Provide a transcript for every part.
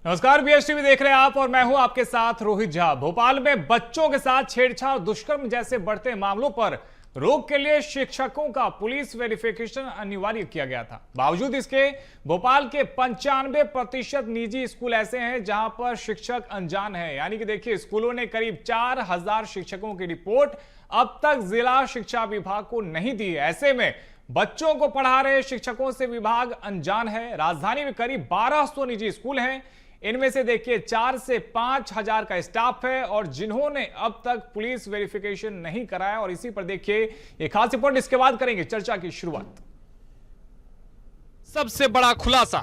नमस्कार, बीएसटीवी देख रहे हैं आप और मैं हूं आपके साथ रोहित झा। भोपाल में बच्चों के साथ छेड़छाड़ और दुष्कर्म जैसे बढ़ते मामलों पर रोक के लिए शिक्षकों का पुलिस वेरिफिकेशन अनिवार्य किया गया था। बावजूद इसके भोपाल के 95% निजी स्कूल ऐसे हैं जहां पर शिक्षक अनजान हैं। यानी कि देखिए, स्कूलों ने करीब 4000 शिक्षकों की रिपोर्ट अब तक जिला शिक्षा विभाग को नहीं दी है। ऐसे में बच्चों को पढ़ा रहे शिक्षकों से विभाग अनजान है। राजधानी में करीब 1200 निजी स्कूल हैं। इनमें से देखिए 4 से 5000 का स्टाफ है और जिन्होंने अब तक पुलिस वेरिफिकेशन नहीं कराया। और इसी पर देखिए एक खास रिपोर्ट, इसके बाद करेंगे चर्चा की शुरुआत। सबसे बड़ा खुलासा,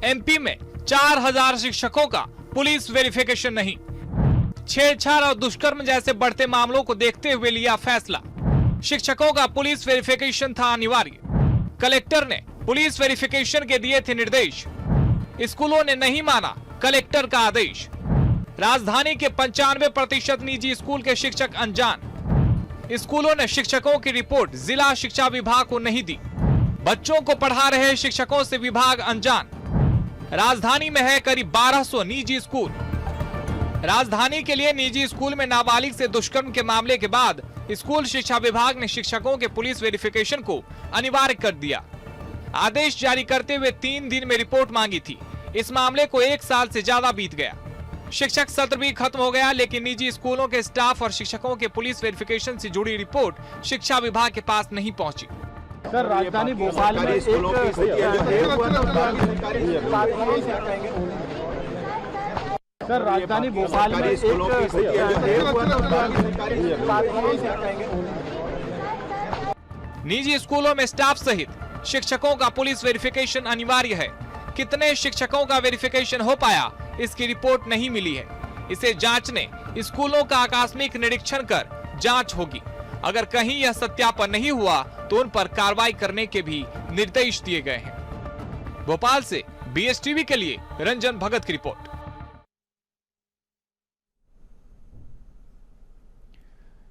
एमपी में 4000 शिक्षकों का पुलिस वेरिफिकेशन नहीं। छेड़छाड़ और दुष्कर्म जैसे बढ़ते मामलों को देखते हुए लिया फैसला। शिक्षकों का पुलिस वेरिफिकेशन था अनिवार्य। कलेक्टर ने पुलिस वेरिफिकेशन के दिए थे निर्देश। स्कूलों ने नहीं माना कलेक्टर का आदेश। राजधानी के 95% निजी स्कूल के शिक्षक अनजान। स्कूलों ने शिक्षकों की रिपोर्ट जिला शिक्षा विभाग को नहीं दी। बच्चों को पढ़ा रहे शिक्षकों से विभाग अनजान। राजधानी में है करीब 1200 निजी स्कूल। राजधानी के लिए निजी स्कूल में नाबालिग से दुष्कर्म के मामले के बाद स्कूल शिक्षा विभाग ने शिक्षकों के पुलिस वेरिफिकेशन को अनिवार्य कर दिया। आदेश जारी करते हुए 3 दिन में रिपोर्ट मांगी थी। इस मामले को 1 साल से ज्यादा बीत गया। शिक्षक सत्र भी खत्म हो गया, लेकिन निजी स्कूलों के स्टाफ और शिक्षकों के पुलिस वेरिफिकेशन से जुड़ी रिपोर्ट शिक्षा विभाग के पास नहीं पहुंची। सर, राजधानी भोपाल में निजी स्कूलों में स्टाफ सहित शिक्षकों का पुलिस वेरिफिकेशन अनिवार्य है। कितने शिक्षकों का वेरिफिकेशन हो पाया, इसकी रिपोर्ट नहीं मिली है। इसे जांचने स्कूलों का आकस्मिक निरीक्षण कर जांच होगी। अगर कहीं यह सत्यापन नहीं हुआ तो उन पर कार्रवाई करने के भी निर्देश दिए गए हैं। भोपाल से बीएसटीवी के लिए रंजन भगत की रिपोर्ट।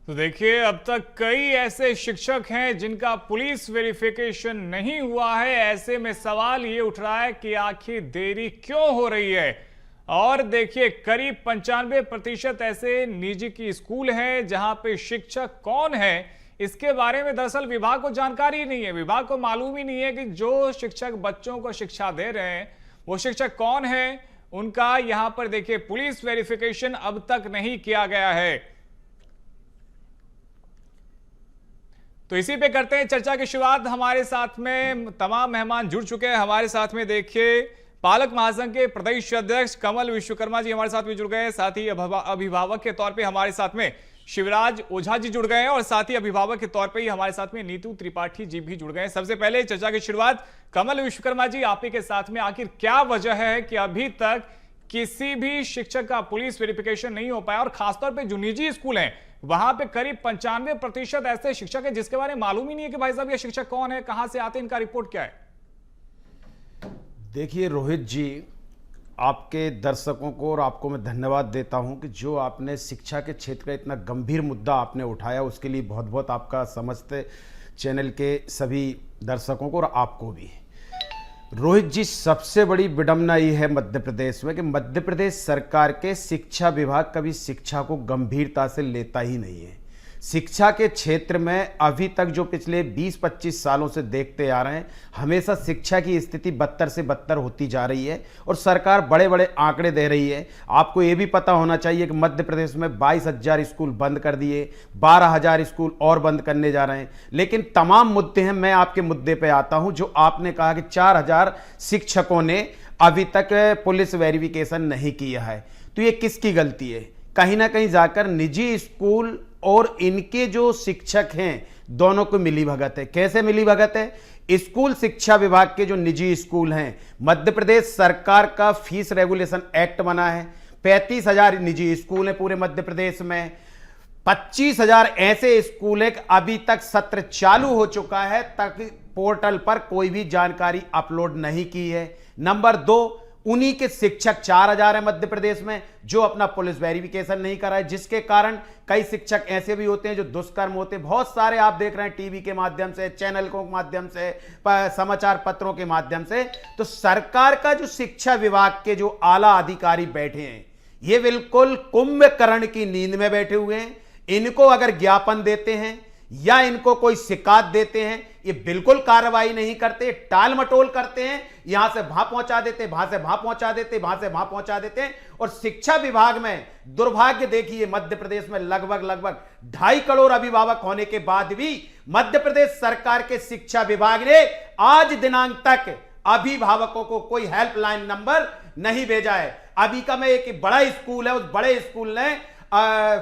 तो देखिए, अब तक कई ऐसे शिक्षक हैं जिनका पुलिस वेरिफिकेशन नहीं हुआ है। ऐसे में सवाल ये उठ रहा है कि आखिर देरी क्यों हो रही है। और देखिए, करीब 95% ऐसे निजी की स्कूल हैं जहां पे शिक्षक कौन है इसके बारे में दरअसल विभाग को जानकारी नहीं है। विभाग को मालूम ही नहीं है कि जो शिक्षक बच्चों को शिक्षा दे रहे हैं वो शिक्षक कौन है। उनका यहां पर देखिए पुलिस वेरिफिकेशन अब तक नहीं किया गया है। तो इसी पे करते हैं चर्चा की शुरुआत। हमारे साथ में तमाम मेहमान जुड़ चुके हैं। हमारे साथ में देखिए पालक महासंघ के प्रदेश अध्यक्ष कमल विश्वकर्मा जी हमारे साथ में जुड़ गए हैं। साथ ही अभिभावक के तौर पे हमारे साथ में शिवराज ओझा जी जुड़ गए हैं और साथ ही अभिभावक के तौर पे ही हमारे साथ में नीतू त्रिपाठी जी भी जुड़ गए हैं। सबसे पहले चर्चा की शुरुआत कमल विश्वकर्मा जी, आप ही के साथ में आखिर क्या वजह है कि अभी तक किसी भी शिक्षक का पुलिस वेरिफिकेशन नहीं हो पाया और खासतौर पर जो निजी स्कूल हैं वहां पे करीब 95% ऐसे शिक्षक हैं जिसके बारे में मालूम ही नहीं है कि भाई साहब ये शिक्षक कौन है, कहां से आते हैं, इनका रिपोर्ट क्या है। देखिए रोहित जी, आपके दर्शकों को और आपको मैं धन्यवाद देता हूं कि जो आपने शिक्षा के क्षेत्र का इतना गंभीर मुद्दा आपने उठाया, उसके लिए बहुत बहुत आपका समस्त चैनल के सभी दर्शकों को और आपको भी। रोहित जी, सबसे बड़ी विडंबना ये है मध्य प्रदेश में कि मध्य प्रदेश सरकार के शिक्षा विभाग कभी शिक्षा को गंभीरता से लेता ही नहीं है। शिक्षा के क्षेत्र में अभी तक जो पिछले 20-25 सालों से देखते आ रहे हैं, हमेशा शिक्षा की स्थिति बदतर से बदतर होती जा रही है और सरकार बड़े बड़े आंकड़े दे रही है। आपको ये भी पता होना चाहिए कि मध्य प्रदेश में 22,000 स्कूल बंद कर दिए, 12,000 स्कूल और बंद करने जा रहे हैं। लेकिन तमाम मुद्दे हैं। मैं आपके मुद्दे पर आता हूं, जो आपने कहा कि 4000 शिक्षकों ने अभी तक पुलिस वेरिफिकेशन नहीं किया है। तो ये किसकी गलती है? कहीं ना कहीं जाकर निजी स्कूल और इनके जो शिक्षक हैं दोनों को मिलीभगत है। कैसे मिलीभगत है? स्कूल शिक्षा विभाग के जो निजी स्कूल हैं, मध्य प्रदेश सरकार का फीस रेगुलेशन एक्ट बना है। 35,000 निजी स्कूल हैं पूरे मध्य प्रदेश में। 25,000 ऐसे स्कूल हैं अभी तक सत्र चालू हो चुका है, तक पोर्टल पर कोई भी जानकारी अपलोड नहीं की है। नंबर 2, उन्हीं के शिक्षक 4000 है मध्य प्रदेश में जो अपना पुलिस वेरिफिकेशन नहीं कराए, जिसके कारण कई शिक्षक ऐसे भी होते हैं जो दुष्कर्म होते हैं। बहुत सारे आप देख रहे हैं टीवी के माध्यम से, चैनल के माध्यम से, समाचार पत्रों के माध्यम से। तो सरकार का जो शिक्षा विभाग के जो आला अधिकारी बैठे हैं ये बिल्कुल कुंभकर्ण की नींद में बैठे हुए हैं। इनको अगर ज्ञापन देते हैं या इनको कोई शिकायत देते हैं ये बिल्कुल कार्रवाई नहीं करते, टाल मटोल करते हैं, यहां से वहां पहुंचा देते, वहां से वहां पहुंचा देते, वहां से वहां पहुंचा देते हैं। और शिक्षा विभाग में दुर्भाग्य देखिए, मध्य प्रदेश में लगभग 2.5 करोड़ अभिभावक होने के बाद भी मध्य प्रदेश सरकार के शिक्षा विभाग ने आज दिनांक तक अभिभावकों को कोई हेल्पलाइन नंबर नहीं भेजा है। अभी का में एक बड़ा स्कूल है, उस बड़े स्कूल ने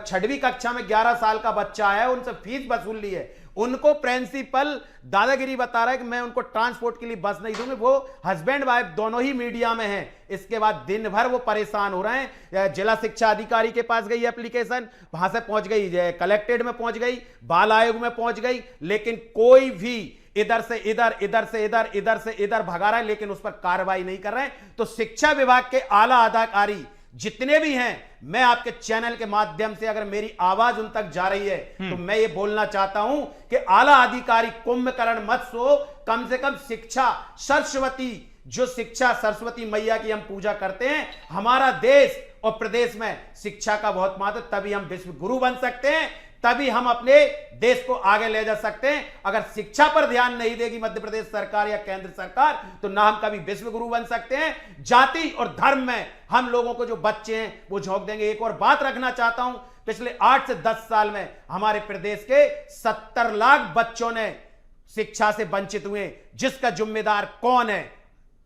6वीं कक्षा में 11 साल का बच्चा है, उनसे फीस वसूल ली है। उनको प्रिंसिपल दादागिरी बता रहा है कि मैं उनको ट्रांसपोर्ट के लिए बस नहीं दूंगी। वो हस्बैंड वाइफ दोनों ही मीडिया में हैं। इसके बाद दिन भर वो परेशान हो रहे हैं। जिला शिक्षा अधिकारी के पास गई एप्लीकेशन, वहां से पहुंच गई कलेक्टेड में, पहुंच गई बाल आयोग में, पहुंच गई, लेकिन कोई भी इधर से इधर, इधर से इधर, इधर से इधर भगा रहा है, लेकिन उस पर कार्रवाई नहीं कर रहे हैं। तो शिक्षा विभाग के आला अधिकारी जितने भी हैं, मैं आपके चैनल के माध्यम से अगर मेरी आवाज उन तक जा रही है तो मैं ये बोलना चाहता हूं कि आला अधिकारी कुंभकर्ण मत सो, कम से कम शिक्षा सरस्वती, जो शिक्षा सरस्वती मैया की हम पूजा करते हैं, हमारा देश और प्रदेश में शिक्षा का बहुत महत्व, तभी हम विश्व गुरु बन सकते हैं, तभी हम अपने देश को आगे ले जा सकते हैं। अगर शिक्षा पर ध्यान नहीं देगी मध्य प्रदेश सरकार या केंद्र सरकार तो ना हम कभी विश्व गुरु बन सकते हैं। जाति और धर्म में हम लोगों को जो बच्चे हैं वो झोंक देंगे। एक और बात रखना चाहता हूं, पिछले 8 से 10 साल में हमारे प्रदेश के 70 लाख बच्चों ने शिक्षा से वंचित हुए, जिसका जिम्मेदार कौन है?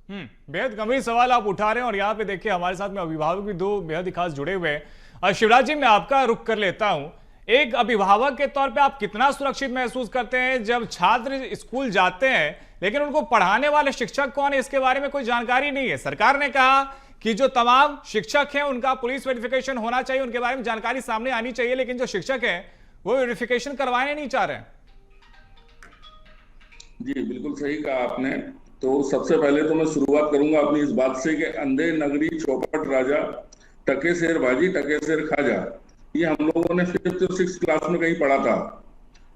बेहद गंभीर सवाल आप उठा रहे हैं और यहाँ पे देखिए हमारे साथ में अभिभावक भी 2 बेहद ही खास जुड़े हुए हैं। और शिवराज जी, मैं आपका रुख कर लेता हूं। एक अभिभावक के तौर पे आप कितना सुरक्षित महसूस करते हैं जब छात्र स्कूल जाते हैं लेकिन उनको पढ़ाने वाले शिक्षक कौन है इसके बारे में कोई जानकारी नहीं है? सरकार ने कहा कि जो तमाम शिक्षक हैं उनका पुलिस वेरिफिकेशन होना चाहिए, उनके बारे में जानकारी सामने आनी चाहिए, लेकिन जो शिक्षक हैं वो वेरिफिकेशन करवाने नहीं चाह रहे हैं। जी बिल्कुल सही कहा आपने। तो सबसे पहले तो मैं शुरुआत करूंगा अपनी इस बात से कि अंधे नगरी चौपट राजा, टके शेर बाजी टके शेर खाजा, ये हम लोगों ने 5th और 6th क्लास में कहीं पढ़ा था।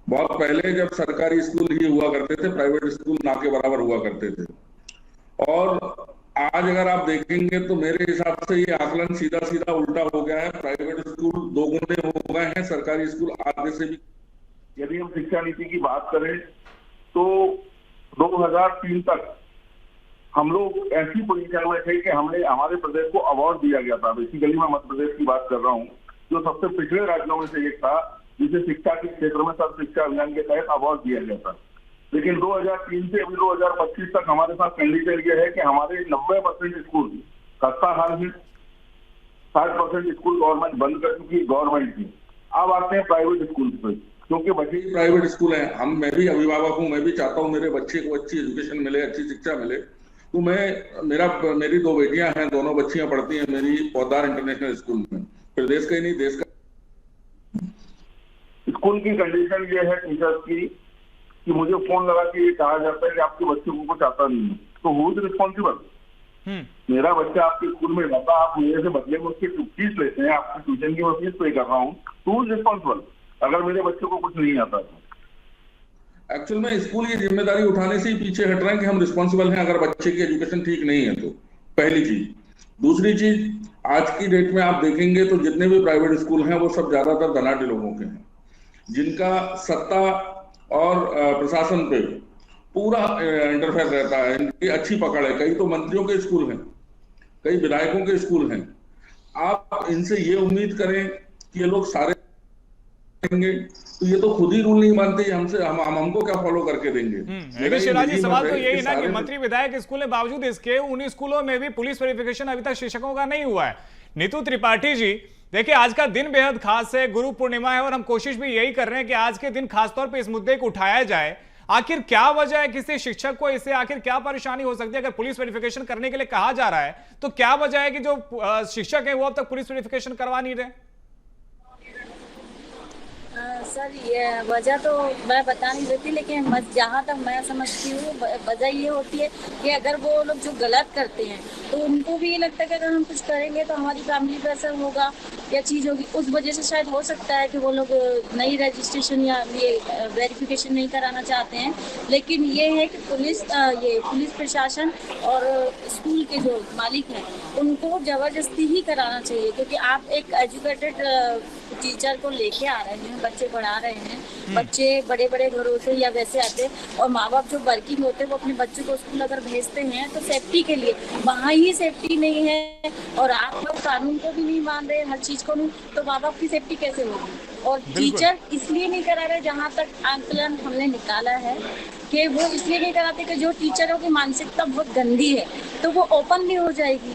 बहुत पहले जब सरकारी स्कूल ही हुआ करते थे, प्राइवेट स्कूल ना के बराबर हुआ करते थे। और आज अगर आप देखेंगे तो मेरे हिसाब से ये आकलन सीधा सीधा उल्टा हो गया है। प्राइवेट स्कूल 2 गुने हो गए हैं, सरकारी स्कूल आधे से भी। यदि हम शिक्षा नीति की बात करें तो 2003 तक हम लोग ऐसी पोजीशन में थे कि हमारे प्रदेश को अवार्ड दिया गया था। बेसिकली मैं मध्य प्रदेश की बात कर रहा हूँ, जो सबसे पिछड़े राज्यों में से एक था जिसे शिक्षा के क्षेत्र में सर्व शिक्षा अभियान के तहत अवार्ड दिया गया था। लेकिन 2003 से अभी 2025 तक हमारे साथ कंडीशन ये है कि हमारे 90% स्कूल खस्ता हाल है, 60% स्कूल गवर्नमेंट बंद कर चुकी है, गवर्नमेंट की। अब आते हैं प्राइवेट स्कूल पे, क्योंकि बच्चे प्राइवेट स्कूल है। मैं भी अभिभावक हूँ, मैं भी चाहता हूँ मेरे बच्चे को अच्छी एजुकेशन मिले, अच्छी शिक्षा मिले। तो मेरी 2 बेटियां हैं, दोनों बच्चियां पढ़ती हैं मेरी पोद्दार इंटरनेशनल स्कूल में, प्रदेश का ही नहीं देश का। स्कूल की कंडीशन ये है टीचर्स की कि मुझे फोन लगा के ये कहा जाता है कि आपके बच्चे को कुछ आता नहीं है, तो हु इज रिस्पॉन्सिबल? मेरा बच्चा आपके स्कूल में जाता, आप मेरे से बदले में उसकी फीस लेते हैं, आपकी ट्यूशन की मैं फीस पे कर रहा हूँ, हु इज रिस्पॉन्सिबल अगर मेरे बच्चे को कुछ नहीं आता तो? एक्चुअल में स्कूल ये जिम्मेदारी उठाने से ही पीछे हट रहे हैं कि हम रिस्पॉन्सिबल हैं अगर बच्चे की एजुकेशन ठीक नहीं है तो। पहली चीज। दूसरी चीज, आज की डेट में आप देखेंगे तो जितने भी प्राइवेट स्कूल हैं वो सब ज्यादातर धनाढ्य लोगों के हैं, जिनका सत्ता और प्रशासन पे पूरा इंटरफेयर रहता है, इनकी अच्छी पकड़ है। कई तो मंत्रियों के स्कूल हैं, कई विधायकों के स्कूल हैं। आप इनसे ये उम्मीद करें कि ये लोग सारे तो ये तो खुद ही रूल नहीं मानते, हमको क्या फॉलो करके देंगे? लेकिन शिवराज जी, सवाल तो यही ना कि मंत्री विधायक स्कूल है, बावजूद इसके उन स्कूलों में भी पुलिस वेरिफिकेशन अभी तक शिक्षकों का नहीं हुआ है। नीतू त्रिपाठी जी, देखिए आज का दिन बेहद खास है, गुरु पूर्णिमा है, और हम कोशिश भी यही कर रहे हैं कि आज के दिन खासतौर पर इस मुद्दे को उठाया जाए। आखिर क्या वजह है, किसी शिक्षक को इससे आखिर क्या परेशानी हो सकती है? अगर पुलिस वेरिफिकेशन करने के लिए कहा जा रहा है तो क्या वजह है कि जो शिक्षक है वो अब तक पुलिस वेरिफिकेशन करवा नहीं रहे? सर, ये वजह तो मैं बता नहीं सकती, लेकिन जहाँ तक मैं समझती हूँ वजह ये होती है कि अगर वो लोग जो गलत करते हैं तो उनको भी ये लगता है कि अगर हम कुछ करेंगे तो हमारी फैमिली पर असर होगा या चीज़ होगी, उस वजह से शायद हो सकता है कि वो लोग नई रजिस्ट्रेशन या ये वेरिफिकेशन नहीं कराना चाहते हैं। लेकिन ये है कि पुलिस प्रशासन और स्कूल के जो मालिक हैं उनको ज़बरदस्ती ही कराना चाहिए, क्योंकि आप एक एजुकेटेड टीचर को लेके आ रहे हैं, बच्चे पढ़ा रहे हैं, बच्चे बड़े बड़े घरों से या वैसे आते हैं, और माँ बाप जो वर्किंग होते हैं वो अपने बच्चों को स्कूल अगर भेजते हैं तो सेफ्टी के लिए, वहाँ ही सेफ्टी नहीं है और आप लोग कानून को भी नहीं मान रहे, हर चीज़ को नहीं, तो माँ बाप की सेफ्टी कैसे होगी। और टीचर इसलिए नहीं करा रहे, जहाँ तक आंकलन हमने निकाला है कि वो इसलिए नहीं कराते कि जो टीचरों की मानसिकता बहुत गंदी है तो वो ओपन भी हो जाएगी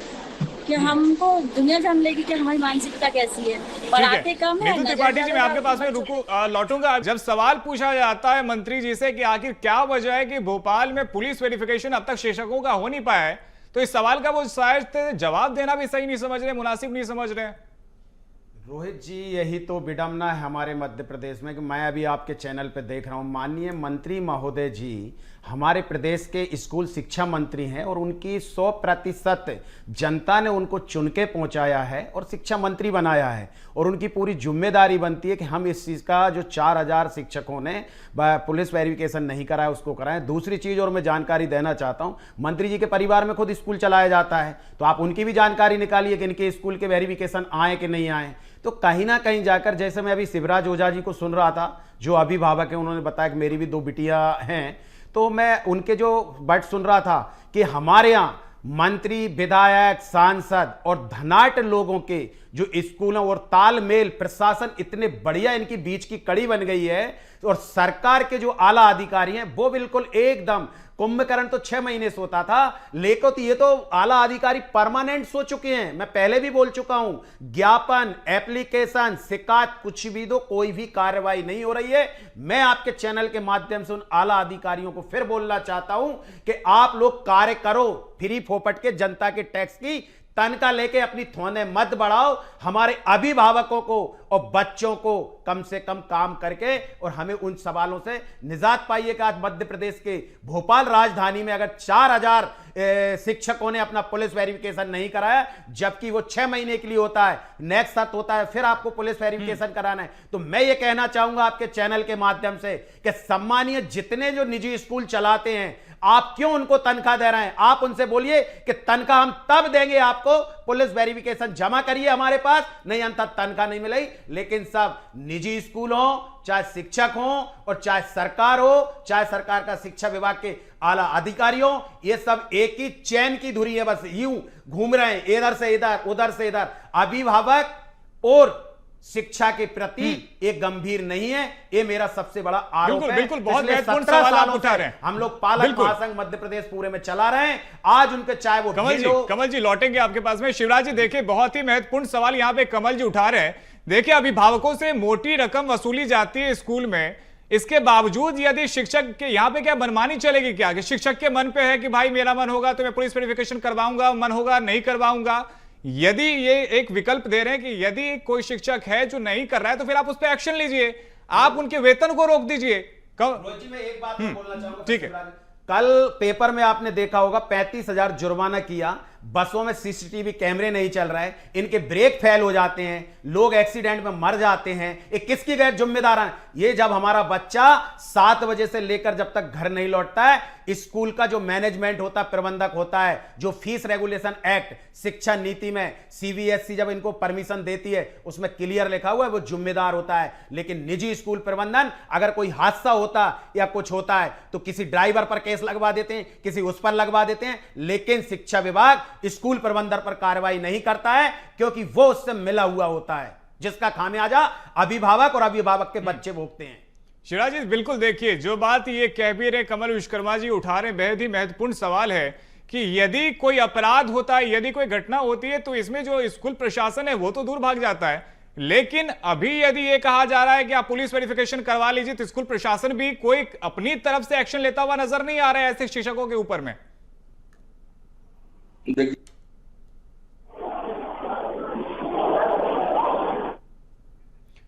कि हमको दुनिया जान लेगी कि हमारी मानसिकता कैसी है। पढ़ाते कम है। नीतू त्रिपाठी जी, मैं आपके पास में लौटूंगा। जब सवाल पूछा जाता है मंत्री जी से कि आखिर क्या वजह है कि भोपाल में पुलिस वेरिफिकेशन अब तक शिक्षकों का हो नहीं पाया है, तो इस सवाल का वो शायद जवाब देना भी सही नहीं समझ रहे, मुनासिब नहीं समझ रहे। रोहित जी, यही तो विडंबना है हमारे मध्य प्रदेश में कि मैं अभी आपके चैनल पे देख रहा हूँ, माननीय मंत्री महोदय जी हमारे प्रदेश के स्कूल शिक्षा मंत्री हैं और उनकी 100% जनता ने उनको चुन के पहुँचाया है और शिक्षा मंत्री बनाया है, और उनकी पूरी जिम्मेदारी बनती है कि हम इस चीज़ का जो 4000 शिक्षकों ने पुलिस वेरिफिकेशन नहीं कराया उसको कराएं। दूसरी चीज़ और मैं जानकारी देना चाहता हूँ, मंत्री जी के परिवार में खुद स्कूल चलाया जाता है, तो आप उनकी भी जानकारी निकालिए कि इनके स्कूल के वेरिफिकेशन आए कि नहीं आए। तो कहीं ना कहीं जाकर, जैसे मैं अभी शिवराज ओझा जी को सुन रहा था जो अभिभावक है, उन्होंने बताया कि मेरी भी 2 बिटियां हैं, तो मैं उनके जो वर्ड सुन रहा था कि हमारे यहाँ मंत्री, विधायक, सांसद और धनाढ़ लोगों के जो स्कूलों और तालमेल प्रशासन इतने बढ़िया इनकी बीच की कड़ी बन गई है, और सरकार के जो आला अधिकारी हैं वो बिल्कुल एकदम, कुंभकर्ण तो 6 महीने सोता था, लेकिन तो ये तो आला अधिकारी परमानेंट सो चुके हैं। मैं पहले भी बोल चुका हूं, ज्ञापन, एप्लीकेशन, शिकायत कुछ भी दो, कोई भी कार्रवाई नहीं हो रही है। मैं आपके चैनल के माध्यम से उन आला अधिकारियों को फिर बोलना चाहता हूं कि आप लोग कार्य करो, फ्री फोपट के जनता के टैक्स की तनख्वाह लेके अपनी थोने मत बढ़ाओ, हमारे अभिभावकों को और बच्चों को कम से कम काम करके और हमें उन सवालों से निजात पाइए कि आज मध्य प्रदेश के भोपाल राजधानी में अगर 4000 शिक्षकों ने अपना पुलिस वेरिफिकेशन नहीं कराया, जबकि वो 6 महीने के लिए होता है, नेक्स्ट साथ होता है, फिर आपको पुलिस वेरिफिकेशन कराना है। तो मैं ये कहना चाहूंगा आपके चैनल के माध्यम से कि सम्मानीय जितने जो निजी स्कूल चलाते हैं, आप क्यों उनको तनख्वाह दे रहे हैं? आप उनसे बोलिए कि तनख्वाह हम तब देंगे आपको, पुलिस वेरिफिकेशन जमा करिए हमारे पास, नहीं अंत तनख्वाह नहीं मिलेगी। लेकिन सब निजी स्कूल हो, चाहे शिक्षक हो और चाहे सरकार हो, चाहे सरकार का शिक्षा विभाग के आला अधिकारी हो, ये सब एक ही चैन की धुरी है, बस यूं घूम रहे हैं, इधर से इधर, उधर से इधर। अभिभावक और शिक्षा के प्रति एक गंभीर नहीं है, ये मेरा सबसे बड़ा आरोप है। बिल्कुल, बहुत महत्वपूर्ण सवाल आप उठा रहे हैं। हम लोग पालक महासंघ मध्य प्रदेश पूरे में चला रहे हैं, आज उनके चाहे वो कमल जी लौटेंगे आपके पास में। शिवराज जी देखिए, बहुत ही महत्वपूर्ण सवाल यहाँ पे कमल जी उठा रहे हैं। देखिए, अभिभावकों से मोटी रकम वसूली जाती है स्कूल में, इसके बावजूद यदि शिक्षक के यहाँ पे क्या मनमानी चलेगी क्या, कि शिक्षक के मन पे है कि भाई मेरा मन होगा तो मैं पुलिस वेरिफिकेशन करवाऊंगा, मन होगा नहीं करवाऊंगा। यदि ये एक विकल्प दे रहे हैं कि यदि कोई शिक्षक है जो नहीं कर रहा है तो फिर आप उस पर एक्शन लीजिए, आप उनके वेतन को रोक दीजिए। मैं एक बात बोलना चाहूंगा, ठीक है। कल पेपर में आपने देखा होगा 35,000 जुर्माना किया, बसों में सीसीटीवी कैमरे नहीं चल रहे हैं, इनके ब्रेक फेल हो जाते हैं, लोग एक्सीडेंट में मर जाते हैं, ये किसकी गैर जिम्मेदार है? ये जब हमारा बच्चा 7 बजे से लेकर जब तक घर नहीं लौटता है, स्कूल का जो मैनेजमेंट होता है, प्रबंधक होता है, जो फीस रेगुलेशन एक्ट, शिक्षा नीति में सीबीएसई जब इनको परमिशन देती है उसमें क्लियर लिखा हुआ है, वो जिम्मेदार होता है। लेकिन निजी स्कूल प्रबंधन, अगर कोई हादसा होता या कुछ होता है तो किसी ड्राइवर पर केस लगवा देते हैं, किसी उस पर लगवा देते हैं, लेकिन शिक्षा विभाग स्कूल प्रबंधन पर कार्रवाई नहीं करता है, क्योंकि वो उससे मिला हुआ होता है, जिसका खामियाजा अभिभावक और अभिभावक के बच्चे भोगते हैं। शिवराज जी बिल्कुल, देखिए जो बात ये कह भी रहे कमल विश्वकर्मा जी उठा रहे, बेहद ही महत्वपूर्ण सवाल है कि यदि कोई अपराध होता है, यदि कोई घटना होती है तो इसमें जो स्कूल प्रशासन है वो तो दूर भाग जाता है, लेकिन अभी यदि ये कहा जा रहा है कि आप पुलिस वेरिफिकेशन करवा लीजिए तो स्कूल प्रशासन भी कोई अपनी तरफ से एक्शन लेता हुआ नजर नहीं आ रहा है ऐसे शिक्षकों के ऊपर में।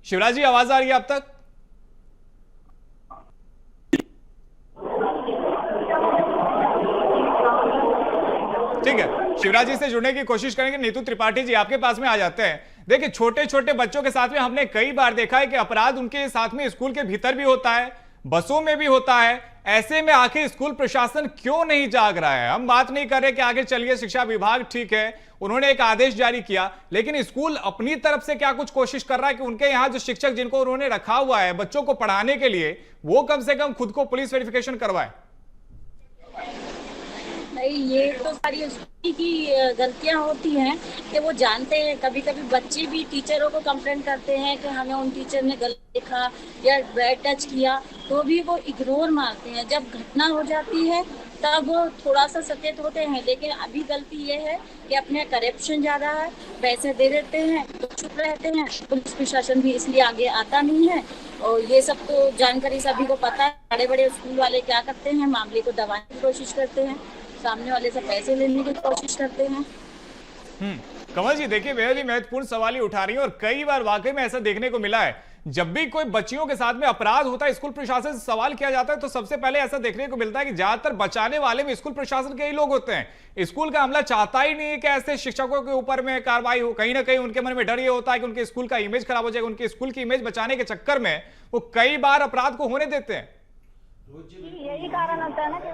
शिवराज जी आवाज आ रही है आप तक? ठीक है शिवराज जी से जुड़ने की कोशिश करेंगे। नीतू त्रिपाठी जी, आपके पास में आ जाते हैं। देखिए, छोटे छोटे बच्चों के साथ में हमने कई बार देखा है कि अपराध उनके साथ में स्कूल के भीतर भी होता है, बसों में भी होता है। ऐसे में आखिर स्कूल प्रशासन क्यों नहीं जाग रहा है? हम बात नहीं कर रहे कि आगे चलिए शिक्षा विभाग ठीक है, उन्होंने एक आदेश जारी किया, लेकिन स्कूल अपनी तरफ से क्या कुछ कोशिश कर रहा है कि उनके यहाँ जो शिक्षक जिनको उन्होंने रखा हुआ है बच्चों को पढ़ाने के लिए, वो कम से कम खुद को पुलिस वेरिफिकेशन करवाए? नहीं, ये तो सारी उसकी की गलतियां होती हैं कि वो जानते हैं। कभी कभी बच्चे भी टीचरों को कंप्लेंट करते हैं कि हमें उन टीचर ने गलत लिखा या बैड टच किया, तो भी वो इग्नोर मारते हैं। जब घटना हो जाती है तब वो थोड़ा सा सचेत होते हैं, लेकिन अभी गलती ये है कि अपने करप्शन ज्यादा है, पैसे दे देते हैं तो चुप रहते हैं। पुलिस प्रशासन भी इसलिए आगे आता नहीं है। और ये सब तो जानकारी सभी को पता है। बड़े बड़े स्कूल वाले क्या करते हैं, मामले को दबाने की कोशिश करते हैं, सामने वाले से पैसे लेने की कोशिश करते हैं। कमल जी, देखिए, बेहद ही महत्वपूर्ण सवाल ही उठा रही है और कई बार वाकई में ऐसा देखने को मिला है। जब भी कोई बच्चियों के साथ में अपराध होता है, स्कूल प्रशासन से सवाल किया जाता है, तो सबसे पहले ऐसा देखने को मिलता है कि ज्यादातर बचाने वाले भी स्कूल प्रशासन के ही लोग होते हैं। स्कूल का अमला चाहता ही नहीं है कि ऐसे शिक्षकों के ऊपर में कार्रवाई हो। कहीं ना कहीं उनके मन में डर ये होता है कि उनके स्कूल का इमेज खराब हो जाएगा। उनके स्कूल की इमेज बचाने के चक्कर में वो कई बार अपराध को होने देते हैं। यही कारण होता है ना कि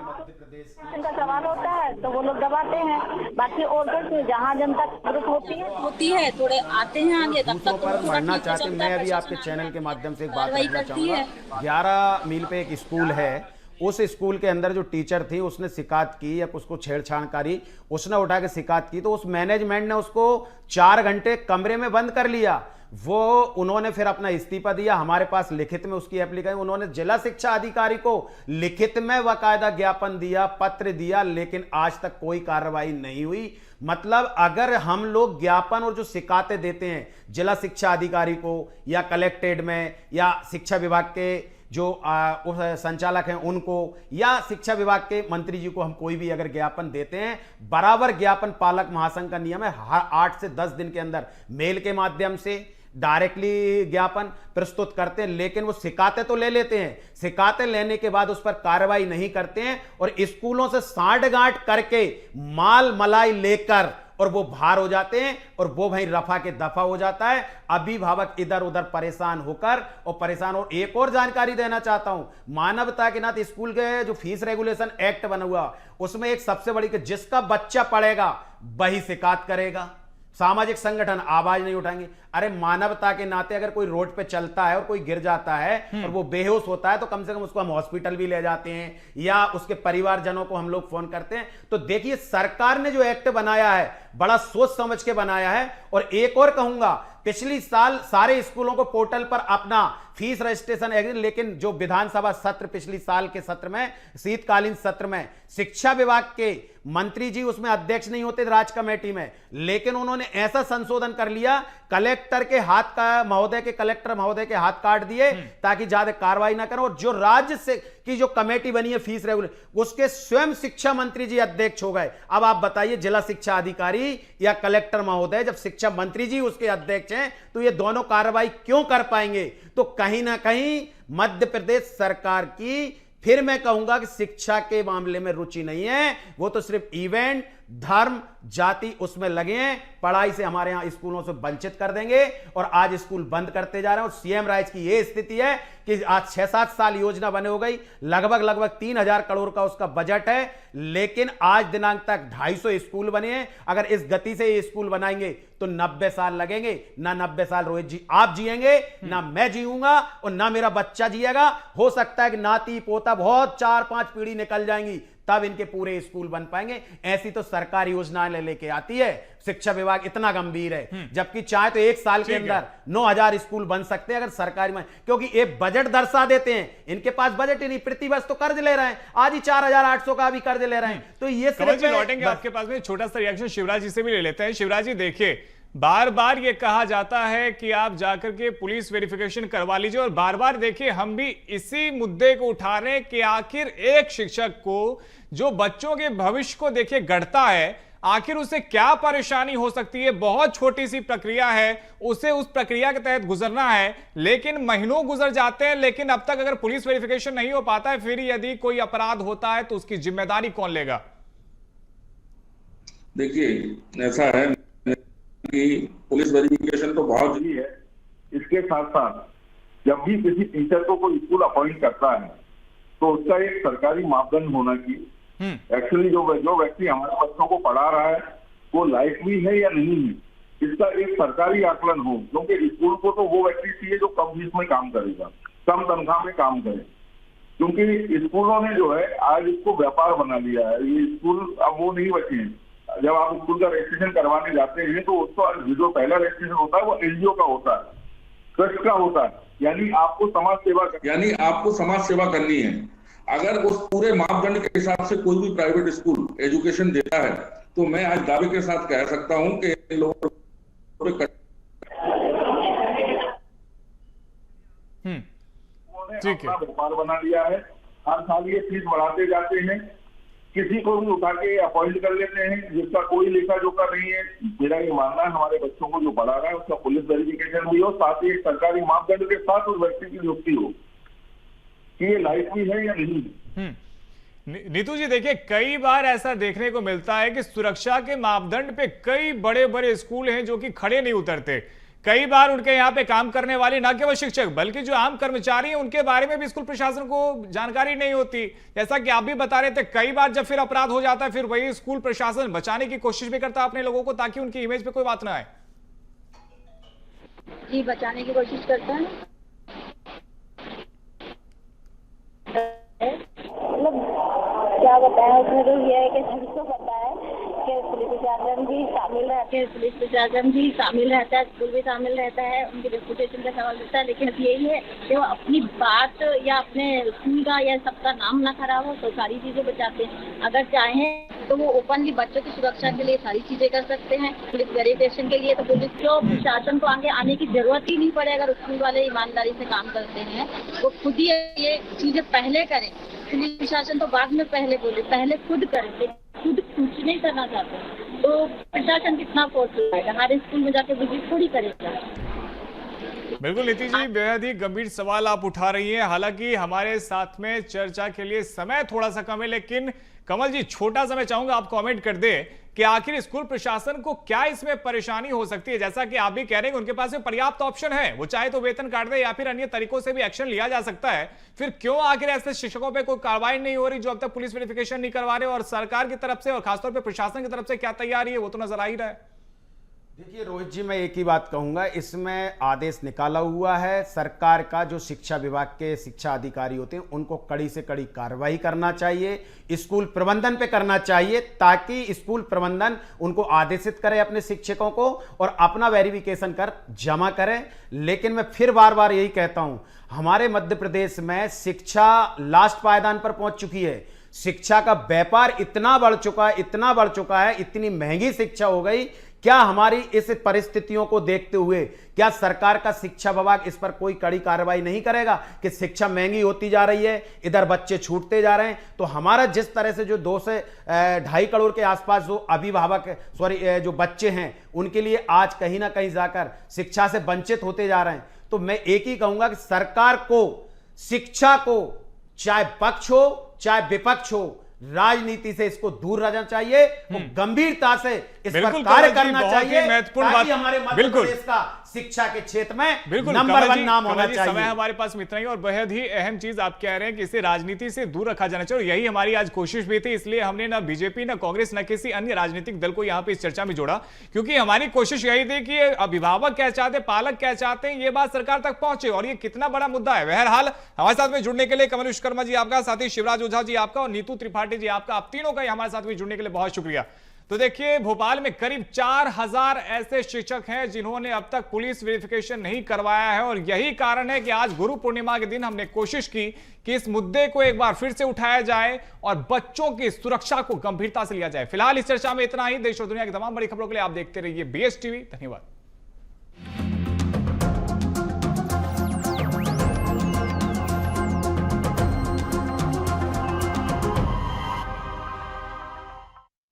इनका सवाल होता है तो वो लोग दबाते हैं। बाकी और कुछ जहाँ जनता जागरूक होती है थोड़े आते हैं आगे, तब तक पर मरना चाहते। मैं अभी आपके चैनल के माध्यम से एक बात करना चाहूंगा। 11 मील पे एक स्कूल है, उस स्कूल के अंदर जो टीचर थी उसने शिकायत की या उसको छेड़छाड़ करी, उसने उठा के शिकायत की, तो उस मैनेजमेंट ने उसको 4 घंटे कमरे में बंद कर लिया। वो उन्होंने फिर अपना इस्तीफा दिया। हमारे पास लिखित में उसकी एप्लीकेशन, उन्होंने जिला शिक्षा अधिकारी को लिखित में बाकायदा ज्ञापन दिया, पत्र दिया, लेकिन आज तक कोई कार्रवाई नहीं हुई। मतलब अगर हम लोग ज्ञापन और जो शिकायतें देते हैं जिला शिक्षा अधिकारी को या कलेक्टेड में या शिक्षा विभाग के जो संचालक हैं उनको या शिक्षा विभाग के मंत्री जी को, हम कोई भी अगर ज्ञापन देते हैं, बराबर ज्ञापन पालक महासंघ का नियम है, हर 8 से 10 दिन के अंदर मेल के माध्यम से डायरेक्टली ज्ञापन प्रस्तुत करते हैं। लेकिन वो शिकायतें तो ले लेते हैं, शिकायतें लेने के बाद उस पर कार्रवाई नहीं करते हैं और स्कूलों से सांठ-गांठ करके माल मलाई लेकर और वो बाहर हो जाते हैं और वो भाई रफा के दफा हो जाता है। अभिभावक इधर उधर परेशान होकर और परेशान। और एक और जानकारी देना चाहता हूं, मानवता के नाते स्कूल के जो फीस रेगुलेशन एक्ट बना हुआ उसमें एक सबसे बड़ी कि जिसका बच्चा पढ़ेगा वही शिकायत करेगा, सामाजिक संगठन आवाज नहीं उठाएंगे। अरे मानवता के नाते अगर कोई रोड पे चलता है और कोई गिर जाता है और वो बेहोश होता है तो कम से कम उसको हम हॉस्पिटल भी ले जाते हैं या उसके परिवारजनों को हम लोग फोन करते हैं। तो देखिए, सरकार ने जो एक्ट बनाया है बड़ा सोच समझ के बनाया है। और एक और कहूंगा, पिछली साल सारे स्कूलों को पोर्टल पर अपना फीस रजिस्ट्रेशन, लेकिन जो विधानसभा सत्र पिछली साल के सत्र में, शीतकालीन सत्र में, शिक्षा विभाग के मंत्री जी उसमें अध्यक्ष नहीं होते राज्य कमेटी में, लेकिन उन्होंने ऐसा संशोधन कर लिया, कलेक्टर के हाथ का महोदय के कलेक्टर महोदय के हाथ काट दिए ताकि ज्यादा कार्रवाई ना करें। और जो राज्य से की जो कमेटी बनी है फीस रेगुलर, उसके स्वयं शिक्षा मंत्री जी अध्यक्ष हो गए। अब आप बताइए, जिला शिक्षा अधिकारी या कलेक्टर महोदय, जब शिक्षा मंत्री जी उसके अध्यक्ष हैं तो ये दोनों कार्रवाई क्यों कर पाएंगे? तो कहीं ना कहीं मध्य प्रदेश सरकार की, फिर मैं कहूंगा कि शिक्षा के मामले में रुचि नहीं है। वो तो सिर्फ इवेंट, धर्म, जाति उसमें लगे हैं। पढ़ाई से हमारे यहां स्कूलों से वंचित कर देंगे और आज स्कूल बंद करते जा रहे हैं। और सीएम राइज की यह स्थिति है कि आज 6-7 साल योजना बने हो गई, लगभग 3000 करोड़ का उसका बजट है, लेकिन आज दिनांक तक 250 स्कूल बने हैं। अगर इस गति से ये स्कूल बनाएंगे तो 90 साल लगेंगे। ना 90 साल रोहित जी आप जिएंगे, ना मैं जीऊंगा और ना मेरा बच्चा जिएगा। हो सकता है कि नाती पोता बहुत 4-5 पीढ़ी निकल जाएंगी, तब इनके पूरे स्कूल बन पाएंगे। ऐसी तो सरकार योजनाएं लेके आती है। शिक्षा विभाग इतना गंभीर है, जबकि चाहे तो 1 साल के अंदर 9000 स्कूल बन सकते हैं अगर सरकारी में, क्योंकि एक बजट दर्शा देते हैं। इनके पास बजट ही नहीं, प्रतिवर्ष तो कर्ज ले रहे हैं, आज ही 4800 का भी कर्ज ले रहे हैं। तो ये सिर्फ लौटेंगे आपके पास में। छोटा सा रिएक्शन शिवराज जी से भी ले लेते हैं। शिवराज जी, देखिए, बार बार ये कहा जाता है कि आप जाकर के पुलिस वेरिफिकेशन करवा लीजिए और बार बार देखिए हम भी इसी मुद्दे को उठा रहे हैं कि आखिर एक शिक्षक को जो बच्चों के भविष्य को देखिए गढ़ता है, आखिर उसे क्या परेशानी हो सकती है? बहुत छोटी सी प्रक्रिया है, उसे उस प्रक्रिया के तहत गुजरना है, लेकिन महीनों गुजर जाते हैं, लेकिन अब तक अगर पुलिस वेरिफिकेशन नहीं हो पाता है, फिर यदि कोई अपराध होता है तो उसकी जिम्मेदारी कौन लेगा? देखिए ऐसा है कि पुलिस वेरिफिकेशन तो बहुत जरूरी है। इसके साथ साथ जब भी किसी टीचर को कोई स्कूल अपॉइंट करता है तो उसका एक सरकारी मापदंड होना चाहिए। एक्चुअली जो व्यक्ति हमारे बच्चों को पढ़ा रहा है वो लायक है या नहीं है, इसका एक सरकारी आकलन हो। क्योंकि स्कूल को तो वो व्यक्ति चाहिए जो कम फीस में काम करेगा, कम तनख्वाह में काम करे। क्योंकि स्कूलों ने जो है आज इसको व्यापार बना लिया है। ये स्कूल अब वो नहीं बचे हैं। जब आप स्कूल का रजिस्ट्रेशन करवाने जाते हैं तो उसको जो पहला रजिस्ट्रेशन होता है वो एनजीओ का होता है, ट्रस्ट का होता है, यानी आपको समाज सेवा करनी है। अगर उस पूरे मापदंड के हिसाब से कोई भी प्राइवेट स्कूल एजुकेशन देता है तो मैं आज दावे के साथ कह सकता हूं कि इन लोगों ने अपना व्यापार बना लिया है। हर साल ये फीस बढ़ाते जाते हैं, किसी को भी उठा के अपॉइंट कर लेते हैं जिसका कोई लेखा जोखा नहीं है। मेरा ये मानना है हमारे बच्चों को जो पढ़ा रहा है उसका पुलिस वेरिफिकेशन भी हो, साथ ही एक सरकारी मापदंड के साथ उस व्यक्ति की नियुक्ति हो कि ये लायक भी है या नहीं। नीतू जी देखिए, कई बार ऐसा देखने को मिलता है कि सुरक्षा के मापदंड पे कई बड़े बड़े स्कूल हैं जो कि खड़े नहीं उतरते। कई बार उनके यहाँ पे काम करने वाले न केवल शिक्षक बल्कि जो आम कर्मचारी हैं उनके बारे में भी स्कूल प्रशासन को जानकारी नहीं होती। जैसा कि आप भी बता रहे थे, कई बार जब फिर अपराध हो जाता है फिर वही स्कूल प्रशासन बचाने की कोशिश भी करता है अपने लोगों को ताकि उनकी इमेज पे कोई बात ना आए। जी, बचाने की कोशिश करता है। मतलब क्या बताया उसमें तो ये है कि सबको पता है कि पुलिस प्रशासन भी शामिल रहते हैं, पुलिस प्रशासन भी शामिल रहता है, स्कूल भी शामिल रहता है, उनकी रेपुटेशन का सवाल रहता है। लेकिन यही है कि वो अपनी बात या अपने स्कूल का या सबका नाम ना खराब हो तो सारी चीजें बचाते हैं। अगर चाहें तो वो ओपनली बच्चों की सुरक्षा के लिए सारी चीजें कर सकते हैं। पुलिस वेरिफिकेशन के लिए तो पुलिस को प्रशासन को आगे आने की जरूरत ही नहीं पड़े। अगर स्कूल वाले ईमानदारी से काम करते हैं वो खुद ही ये चीजें पहले करें। पुलिस प्रशासन तो बाद में पहले बोले, पहले खुद करें। खुद कुछ नहीं करना चाहते तो प्रशासन कितना फोर्स लगाएगा? हर स्कूल में जाके विजिट थोड़ी करेगा। बिल्कुल नीति जी, बेहद ही गंभीर सवाल आप उठा रही हैं। हालांकि हमारे साथ में चर्चा के लिए समय थोड़ा सा कम है, लेकिन कमल जी छोटा सा मैं चाहूंगा आप कमेंट कर दे कि आखिर स्कूल प्रशासन को क्या इसमें परेशानी हो सकती है। जैसा कि आप भी कह रहे हैं उनके पास में पर्याप्त ऑप्शन है, वो चाहे तो वेतन काट दे या फिर अन्य तरीकों से भी एक्शन लिया जा सकता है। फिर क्यों आखिर ऐसे शिक्षकों पे कोई कार्रवाई नहीं हो रही जो अब तक पुलिस वेरिफिकेशन नहीं करवा रहे? और सरकार की तरफ से और खासतौर पर प्रशासन की तरफ से क्या तैयारी है वो तो नजर आ ही रहा है। देखिए रोहित जी, मैं एक ही बात कहूंगा, इसमें आदेश निकाला हुआ है सरकार का। जो शिक्षा विभाग के शिक्षा अधिकारी होते हैं उनको कड़ी से कड़ी कार्रवाई करना चाहिए, स्कूल प्रबंधन पे करना चाहिए ताकि स्कूल प्रबंधन उनको आदेशित करे अपने शिक्षकों को और अपना वेरिफिकेशन कर जमा करें। लेकिन मैं फिर बार बार यही कहता हूं, हमारे मध्य प्रदेश में शिक्षा लास्ट पायदान पर पहुंच चुकी है। शिक्षा का व्यापार इतना बढ़ चुका है, इतनी महंगी शिक्षा हो गई। क्या हमारी इस परिस्थितियों को देखते हुए क्या सरकार का शिक्षा विभाग इस पर कोई कड़ी कार्रवाई नहीं करेगा कि शिक्षा महंगी होती जा रही है, इधर बच्चे छूटते जा रहे हैं? तो हमारा जिस तरह से जो 2 से 2.5 करोड़ के आसपास जो जो बच्चे हैं उनके लिए आज कहीं ना कहीं जाकर शिक्षा से वंचित होते जा रहे हैं। तो मैं एक ही कहूंगा कि सरकार को शिक्षा को चाहे पक्ष हो चाहे विपक्ष हो राजनीति से इसको दूर रहना चाहिए, गंभीरता से इस पर कार्य करना चाहिए ताकि हमारे मध्य प्रदेश का शिक्षा के क्षेत्र में नंबर 1 नाम होना चाहिए। समय हमारे पास इतना ही और बेहद ही अहम चीज आप कह रहे हैं कि इसे राजनीति से दूर रखा जाना चाहिए। यही हमारी आज कोशिश भी थी, इसलिए हमने ना बीजेपी ना कांग्रेस ना किसी अन्य राजनीतिक दल को यहाँ पे इस चर्चा में जोड़ा, क्योंकि हमारी कोशिश यही थी कि अभिभावक क्या चाहते, पालक क्या चाहते हैं, ये बात सरकार तक पहुंचे और ये कितना बड़ा मुद्दा है। बहरहाल हमारे साथ में जुड़ने के लिए कमल विश्वकर्मा जी आपका, साथ ही शिवराज ओझा जी आपका और नीतू त्रिपाठी जी आपका, आप तीनों का हमारे साथ में जुड़ने के लिए बहुत शुक्रिया। तो देखिए, भोपाल में करीब 4000 ऐसे शिक्षक हैं जिन्होंने अब तक पुलिस वेरिफिकेशन नहीं करवाया है और यही कारण है कि आज गुरु पूर्णिमा के दिन हमने कोशिश की कि इस मुद्दे को एक बार फिर से उठाया जाए और बच्चों की सुरक्षा को गंभीरता से लिया जाए। फिलहाल इस चर्चा में इतना ही। देश और दुनिया की तमाम बड़ी खबरों के लिए आप देखते रहिए BS TV। धन्यवाद।